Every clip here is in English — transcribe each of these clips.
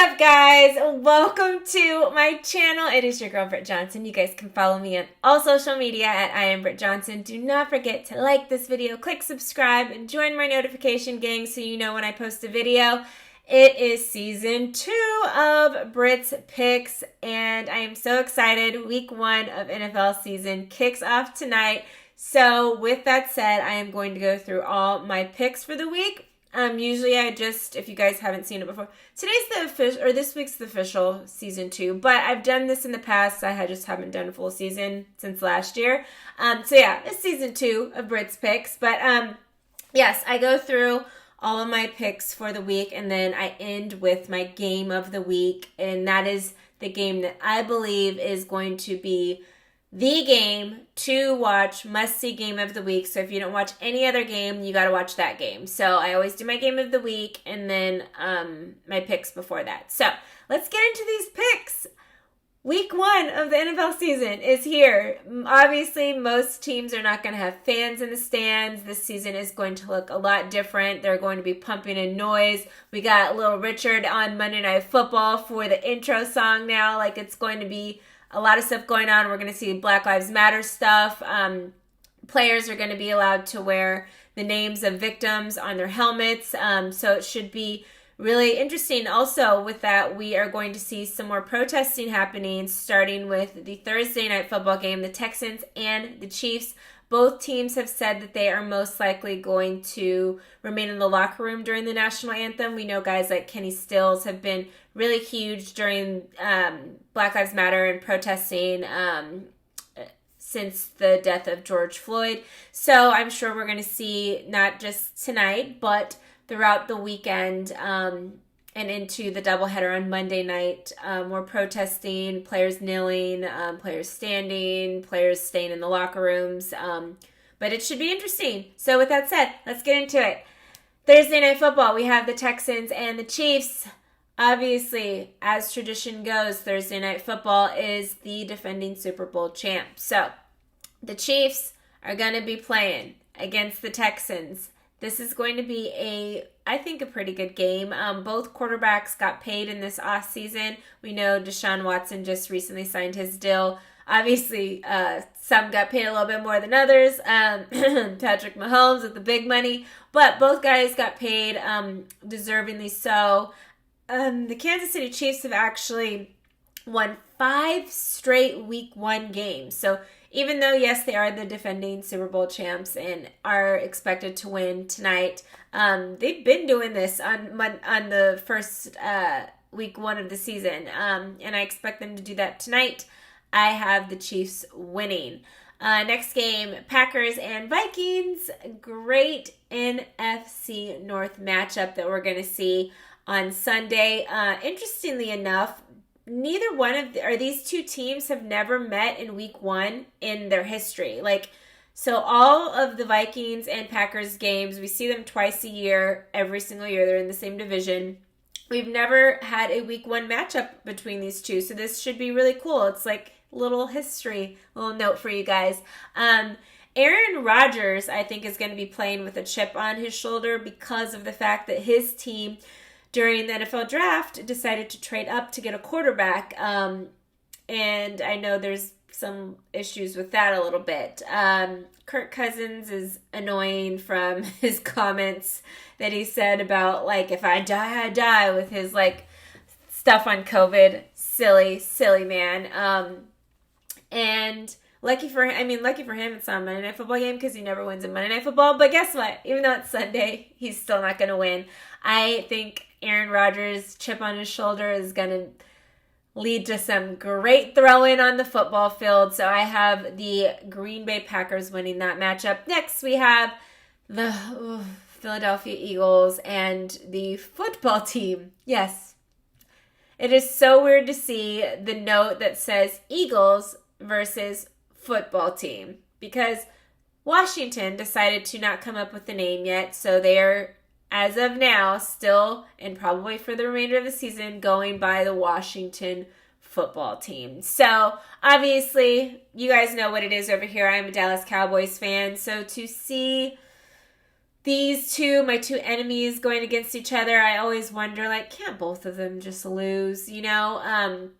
up, guys? Welcome to my channel. It is your girl, Britt Johnson. You guys can follow me on all social media at I am Britt Johnson. Do not forget to like this video, click subscribe, and join my notification gang so you know when I post a video. It is season 2 of Britt's Picks, and I am so excited. Week 1 of NFL season kicks off tonight. So with that said, I am going to go through all my picks for the week. Usually if you guys haven't seen it before, this week's the official season 2, but I've done this in the past. I just haven't done a full season since last year. So yeah, it's season 2 of Britt's Picks, but yes, I go through all of my picks for the week, and then I end with my game of the week, and that is the game that I believe is going to be the game to watch, must-see game of the week. So if you don't watch any other game, you got to watch that game. So I always do my game of the week and then my picks before that. So let's get into these picks. Week 1 of the NFL season is here. Obviously, most teams are not going to have fans in the stands. This season is going to look a lot different. They're going to be pumping in noise. We got Little Richard on Monday Night Football for the intro song now. Like, it's going to be a lot of stuff going on. We're going to see Black Lives Matter stuff. Players are going to be allowed to wear the names of victims on their helmets. So it should be really interesting. Also, with that, we are going to see some more protesting happening, starting with the Thursday night football game, the Texans and the Chiefs. Both teams have said that they are most likely going to remain in the locker room during the national anthem. We know guys like Kenny Stills have been really huge during Black Lives Matter and protesting since the death of George Floyd. So I'm sure we're going to see not just tonight, but throughout the weekend and into the doubleheader on Monday night, more protesting, players kneeling, players standing, players staying in the locker rooms. But it should be interesting. So with that said, let's get into it. Thursday night football, we have the Texans and the Chiefs. Obviously, as tradition goes, Thursday night football is the defending Super Bowl champ. So the Chiefs are going to be playing against the Texans. This is going to be I think a pretty good game. Both quarterbacks got paid in this off season. We know Deshaun Watson just recently signed his deal. Obviously, some got paid a little bit more than others. Patrick Mahomes with the big money. But both guys got paid deservingly so. The Kansas City Chiefs have actually won 5 straight week 1 games. So even though, yes, they are the defending Super Bowl champs and are expected to win tonight, they've been doing this on the first week 1 of the season, and I expect them to do that tonight. I have the Chiefs winning. Next game, Packers and Vikings. Great NFC North matchup that we're going to see on Sunday. Interestingly enough, neither one of these two teams have never met in week 1 in their history. So all of the Vikings and Packers games, we see them twice a year, every single year. They're in the same division. We've never had a week 1 matchup between these two, so this should be really cool. It's like little history, little note for you guys. Aaron Rodgers, I think, is going to be playing with a chip on his shoulder because of the fact that his team during the NFL draft decided to trade up to get a quarterback. And I know there's some issues with that a little bit. Kirk Cousins is annoying from his comments that he said about, if I die, I die, with his, stuff on COVID. Silly man. And lucky for him, it's not a Monday Night Football game because he never wins in Monday Night Football. But guess what? Even though it's Sunday, he's still not going to win. I think Aaron Rodgers' chip on his shoulder is going to lead to some great throwing on the football field. So I have the Green Bay Packers winning that matchup. Next, we have the Philadelphia Eagles and the football team. Yes, it is so weird to see the note that says Eagles versus football team because Washington decided to not come up with a name yet. So they are, as of now, still, and probably for the remainder of the season, going by the Washington football team. So, obviously, you guys know what it is over here. I'm a Dallas Cowboys fan. So, to see these two, my two enemies going against each other, I always wonder, like, can't both of them just lose, you know?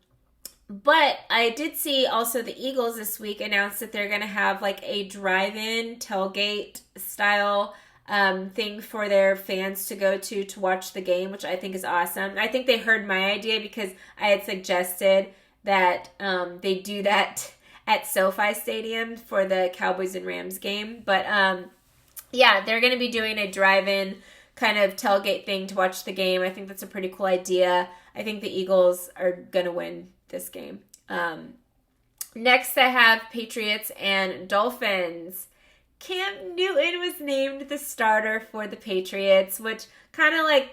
But I did see also the Eagles this week announced that they're going to have like a drive-in tailgate style thing for their fans to go to watch the game, which I think is awesome. I think they heard my idea because I had suggested that they do that at SoFi Stadium for the Cowboys and Rams game. But yeah, they're going to be doing a drive-in kind of tailgate thing to watch the game. I think that's a pretty cool idea. I think the Eagles are going to win this game. Next, I have Patriots and Dolphins. Cam Newton was named the starter for the Patriots, which kind of like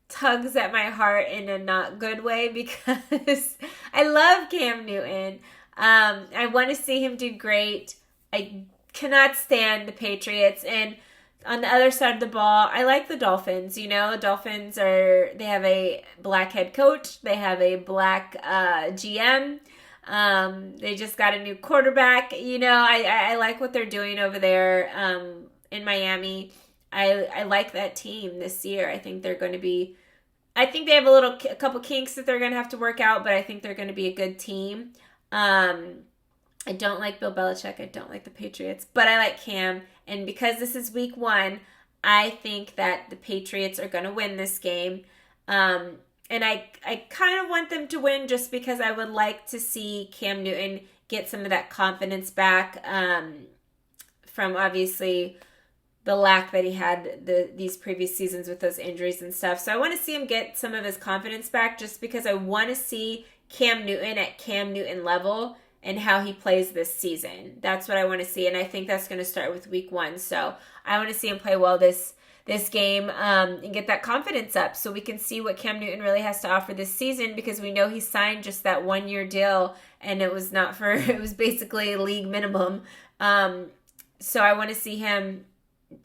tugs at my heart in a not good way because I love Cam Newton. I want to see him do great. I cannot stand the Patriots. And on the other side of the ball, I like the Dolphins. You know, the Dolphins they have a black head coach. They have a black GM. They just got a new quarterback. You know, I like what they're doing over there in Miami. I like that team this year. I think they have a couple kinks that they're going to have to work out, but I think they're going to be a good team. I don't like Bill Belichick. I don't like the Patriots, but I like Cam. And because this is week 1, I think that the Patriots are going to win this game. And I kind of want them to win just because I would like to see Cam Newton get some of that confidence back from obviously the lack that he had these previous seasons with those injuries and stuff. So I want to see him get some of his confidence back just because I want to see Cam Newton at Cam Newton level and how he plays this season. That's what I want to see, and I think that's going to start with week 1. So I want to see him play well this game and get that confidence up so we can see what Cam Newton really has to offer this season, because we know he signed just that 1-year deal and it was basically a league minimum. So I want to see him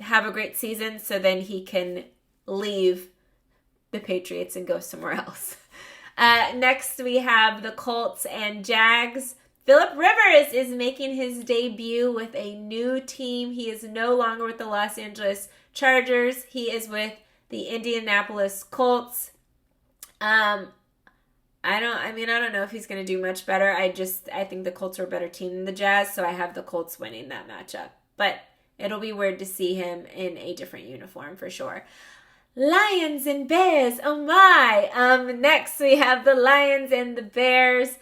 have a great season so then he can leave the Patriots and go somewhere else. Next we have the Colts and Jags. Phillip Rivers is making his debut with a new team. He is no longer with the Los Angeles Chargers. He is with the Indianapolis Colts. I don't know if he's going to do much better. I think the Colts are a better team than the Jazz, so I have the Colts winning that matchup. But it'll be weird to see him in a different uniform for sure. Lions and Bears. Oh my. Next we have the Lions and the Bears.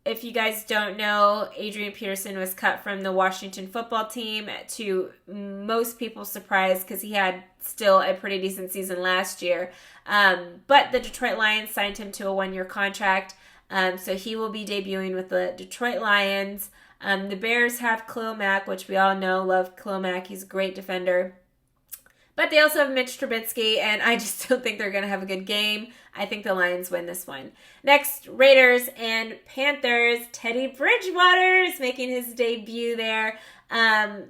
If you guys don't know, Adrian Peterson was cut from the Washington football team, to most people's surprise because he had still a pretty decent season last year. But the Detroit Lions signed him to a 1-year contract, so he will be debuting with the Detroit Lions. The Bears have Khalil Mack, which we all know, love Khalil Mack. He's a great defender. But they also have Mitch Trubisky, and I just don't think they're going to have a good game. I think the Lions win this one. Next, Raiders and Panthers. Teddy Bridgewater is making his debut there.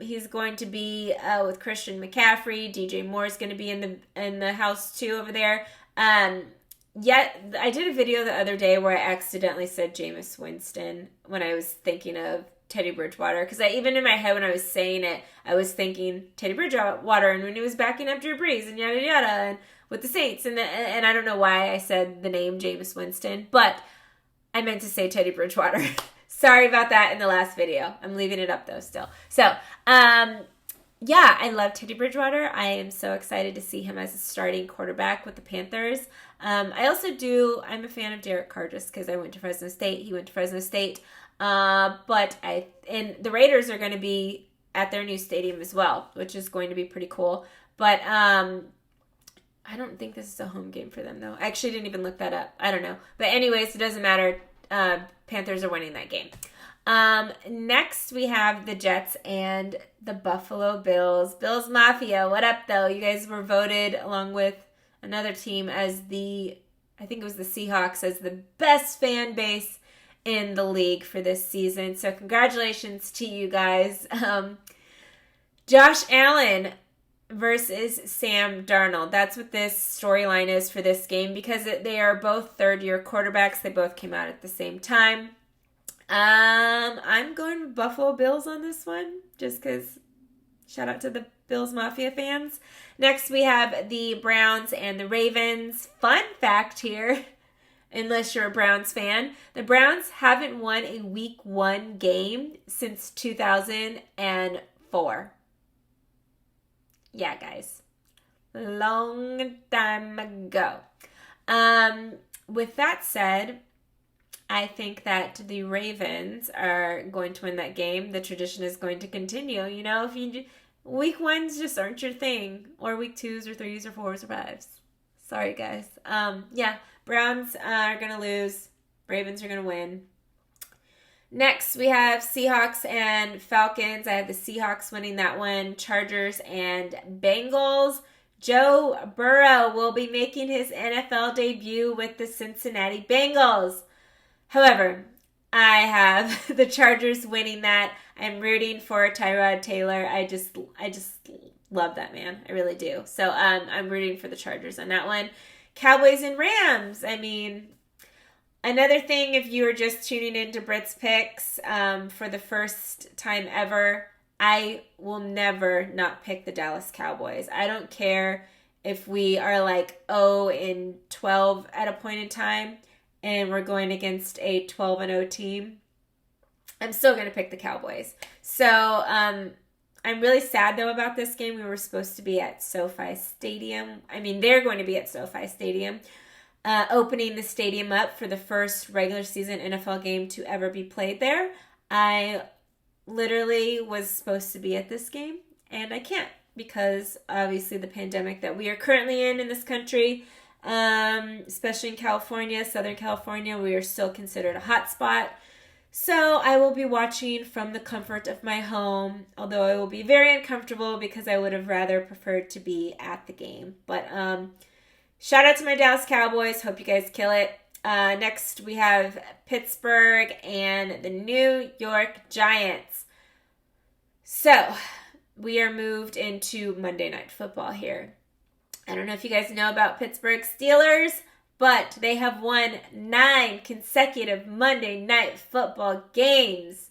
He's going to be with Christian McCaffrey. DJ Moore is going to be in the house too over there. Yet I did a video the other day where I accidentally said Jameis Winston when I was thinking of Teddy Bridgewater, because even in my head when I was saying it, I was thinking Teddy Bridgewater and when he was backing up Drew Brees and yada yada and with the Saints, and I don't know why I said the name Jameis Winston, but I meant to say Teddy Bridgewater. Sorry about that in the last video. I'm leaving it up though still. So, yeah, I love Teddy Bridgewater. I am so excited to see him as a starting quarterback with the Panthers. I'm a fan of Derek Carr just because I went to Fresno State. He went to Fresno State. And the Raiders are going to be at their new stadium as well, which is going to be pretty cool. But I don't think this is a home game for them, though. I actually didn't even look that up. I don't know. But anyways, it doesn't matter. Panthers are winning that game. Next, we have the Jets and the Buffalo Bills. Bills Mafia, what up, though? You guys were voted, along with another team, as I think it was the Seahawks, as the best fan base in the league for this season. So congratulations to you guys. Josh Allen versus Sam Darnold. That's what this storyline is for this game, because they are both third-year quarterbacks. They both came out at the same time. I'm going with Buffalo Bills on this one, just because shout out to the Bills Mafia fans. Next, we have the Browns and the Ravens. Fun fact here, unless you're a Browns fan, the Browns haven't won a Week 1 game since 2004. Yeah, guys. Long time ago. With that said, I think that the Ravens are going to win that game. The tradition is going to continue. You know, if you Week 1s just aren't your thing, or Week 2s or 3s or 4s or 5s. Sorry, guys. Yeah, Browns are going to lose. Ravens are going to win. Next, we have Seahawks and Falcons. I have the Seahawks winning that one. Chargers and Bengals. Joe Burrow will be making his NFL debut with the Cincinnati Bengals. However, I have the Chargers winning that. I'm rooting for Tyrod Taylor. I just love that man. I really do. So I'm rooting for the Chargers on that one. Cowboys and Rams. I mean, another thing, if you were just tuning into Britt's picks for the first time ever, I will never not pick the Dallas Cowboys. I don't care if we are like 0-12 at a point in time and we're going against a 12-0 team. I'm still going to pick the Cowboys. So I'm really sad, though, about this game. We were supposed to be at SoFi Stadium. I mean, they're going to be at SoFi Stadium, opening the stadium up for the first regular season NFL game to ever be played there. I literally was supposed to be at this game, and I can't because, obviously, the pandemic that we are currently in this country, especially in California, Southern California, we are still considered a hot spot. So I will be watching from the comfort of my home, although I will be very uncomfortable because I would have rather preferred to be at the game. But shout out to my Dallas Cowboys. Hope you guys kill it. Next, we have Pittsburgh and the New York Giants. So we are moved into Monday Night Football here. I don't know if you guys know about Pittsburgh Steelers, but they have won 9 consecutive Monday Night Football games.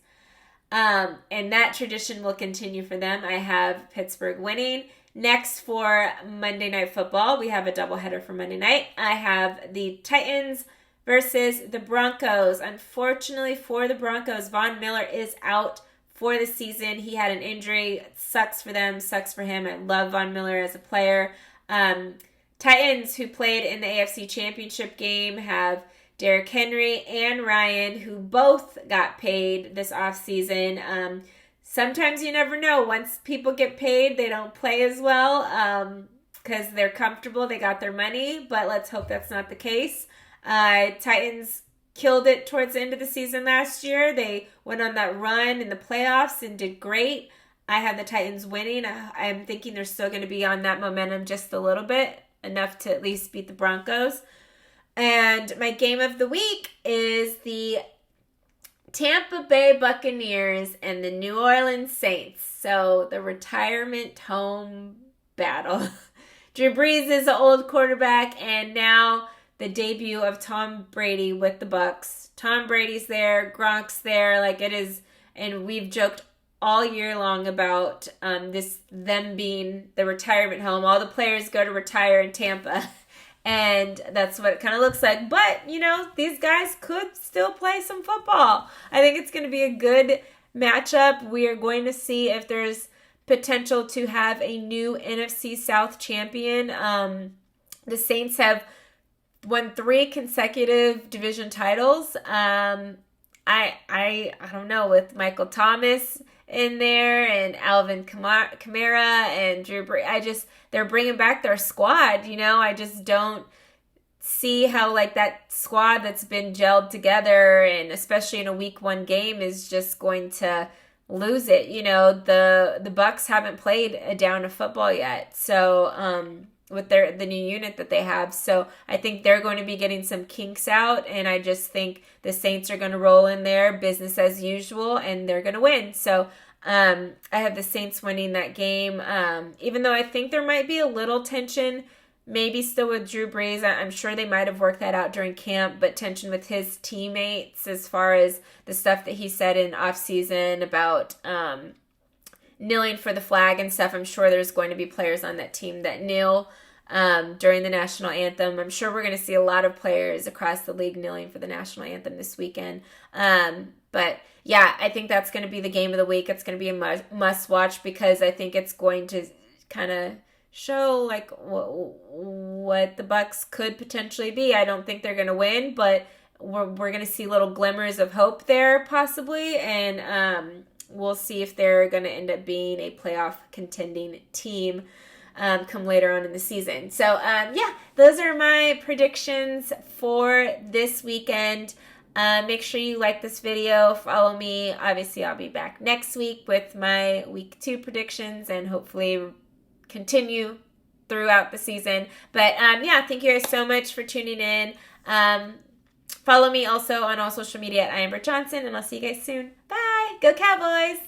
And that tradition will continue for them. I have Pittsburgh winning. Next for Monday Night Football, we have a doubleheader for Monday night. I have the Titans versus the Broncos. Unfortunately for the Broncos, Von Miller is out for the season. He had an injury. It sucks for them, sucks for him. I love Von Miller as a player. Titans, who played in the AFC Championship game, have Derrick Henry and Ryan, who both got paid this offseason. Sometimes you never know. Once people get paid, they don't play as well because they're comfortable. They got their money, but let's hope that's not the case. Titans killed it towards the end of the season last year. They went on that run in the playoffs and did great. I have the Titans winning. I'm thinking they're still going to be on that momentum just a little bit, enough to at least beat the Broncos. And my game of the week is the Tampa Bay Buccaneers and the New Orleans Saints. So the retirement home battle. Drew Brees is an old quarterback, and now the debut of Tom Brady with the Bucs. Tom Brady's there, Gronk's there, like it is, and we've joked all year long about them being the retirement home. All the players go to retire in Tampa, and that's what it kind of looks like. But, you know, these guys could still play some football. I think it's going to be a good matchup. We are going to see if there's potential to have a new NFC South champion. The Saints have won 3 consecutive division titles. I don't know, with Michael Thomas in there and Alvin Kamara and Drew Brees. They're bringing back their squad, you know. I just don't see how, like, that squad that's been gelled together, and especially in a week 1 game, is just going to lose it. You know, the Bucs haven't played a down of football yet. So, with the new unit that they have. So I think they're going to be getting some kinks out, and I just think the Saints are going to roll in there business as usual, and they're going to win. So I have the Saints winning that game, even though I think there might be a little tension, maybe still with Drew Brees. I'm sure they might have worked that out during camp, but tension with his teammates as far as the stuff that he said in offseason about kneeling for the flag and stuff. I'm sure there's going to be players on that team that kneel during the national anthem. I'm sure we're going to see a lot of players across the league kneeling for the national anthem this weekend. But yeah, I think that's going to be the game of the week. It's going to be a must watch because I think it's going to kind of show like what the Bucks could potentially be. I don't think they're going to win, but we're going to see little glimmers of hope there possibly, and we'll see if they're going to end up being a playoff contending team come later on in the season. So yeah, those are my predictions for this weekend. Make sure you like this video, follow me. Obviously, I'll be back next week with my week 2 predictions and hopefully continue throughout the season. But yeah, thank you guys so much for tuning in. Follow me also on all social media at I am Britt Johnson, and I'll see you guys soon. Bye! Go Cowboys!